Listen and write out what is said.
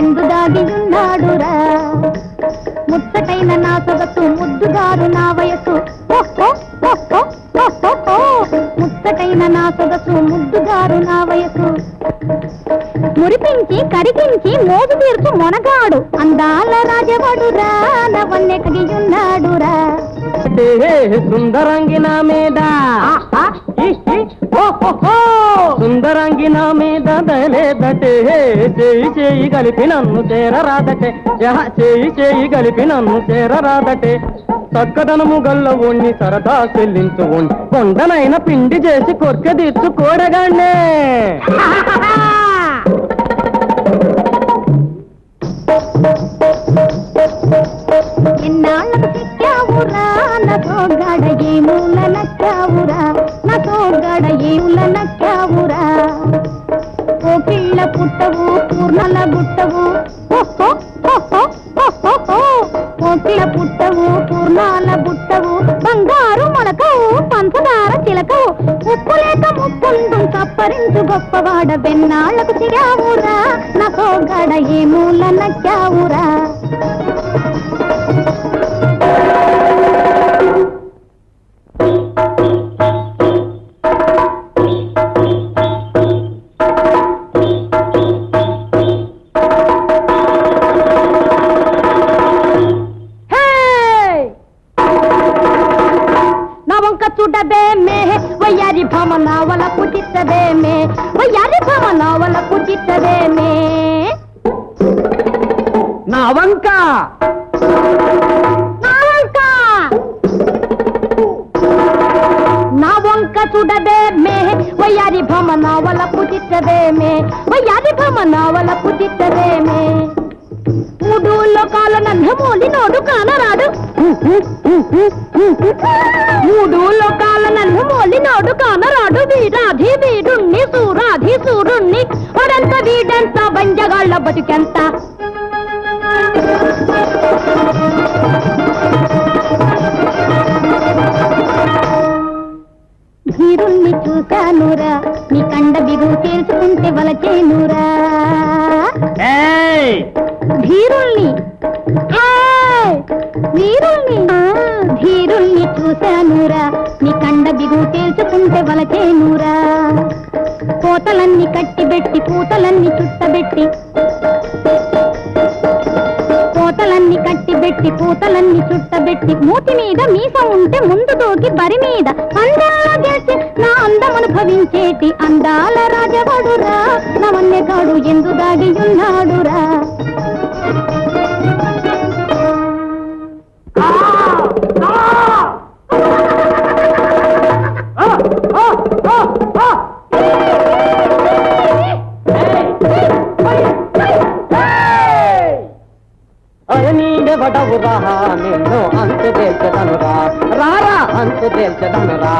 ఎందు దాగి ఉన్నాడురా ముచ్చటైన నా సొగసు ముద్దుగారు నా వయసు ముచ్చటైన నా సొగసు ముద్దుగారు నా వయసు మురిపించి కరిపించి మోజు తీర్చు మొనగాడు అందాల రాజవడురా నవన్నె కగియున్నాడురా సుందరంగి నా మీద సుందరంగి నా మీద దలేదటే చేయి చేయి కలిపి నన్ను చేరరాదటే చేయి చేయి కలిపి నన్ను చేరరాదటే చక్కదనము గల్లవోణ్ణి సరదా చెల్లించుకోండి కొండనైన పిండి చేసి కొర్క తీర్చుకోడగానే ఎన్నాళ్ళకు చిక్కావురా నాతో గడ ఏ మూల నక్కావురా నాతో గడ ఏ మూల నక్కావురా ఓ పిల్ల పుట్టవు పూర్ణల గుట్టవు ఓ పిల్ల పుట్టవు పూర్ణాల బుట్టవు బంగారు మొలకవు పంచదార చిలకవు ఉప్పు లేక ముప్పుండు కప్పరించు గొప్పవాడ వెన్నాళ్లకు చిగావురా నాతో గడ ఏ మూల నక్కావురా చూడబే మే వయ్యారి భామ నావల పుట్టిత్తదే మే వయ్యారి భామ నావల పుట్టిత్తదే మే నా వంక నా వంక చూడబే మే వయ్యారి భామ నావల పుట్టిత్తదే మే వయ్యారి భామ నావల పుట్టిత్తదే మే మూడు లోకాల నందమూలి నోడు కానరాడు మూడు లోకాల నందమూలి నోడు కానరాడు వీరాధి వీరుణ్ణి సూరాధి సూరుణ్ణి వాడంత వీడంత బంజగాళ్ళ బతికెంత ధీరుణ్ణి చూశానురా నీ కండ బిగు తేల్చుకుంటే వలచేనురా ధీరుణ్ణి వీరుణ్ణి ధీరుణ్ణి చూశానురా నీ కండ బిగు తేల్చుకుంటే వలచేనురా కోతలన్నీ కట్టిబెట్టి పూతలన్నీ చుట్టబెట్టి కోతలన్నీ కట్టిబెట్టి పూతలన్నీ చుట్టబెట్టి మూతి మీద మీసం ఉంటే ముందు దూకి బరి మీద అందాల గెలిచి నా అందమనుభవించేటి అందాల రాజవడురా నవన్నెగాడు ఎందు దాగి ఉన్నాడురా వడవురా నిన్ను అంతు తేల్చదనురా రారా అంతు తేల్చదనురా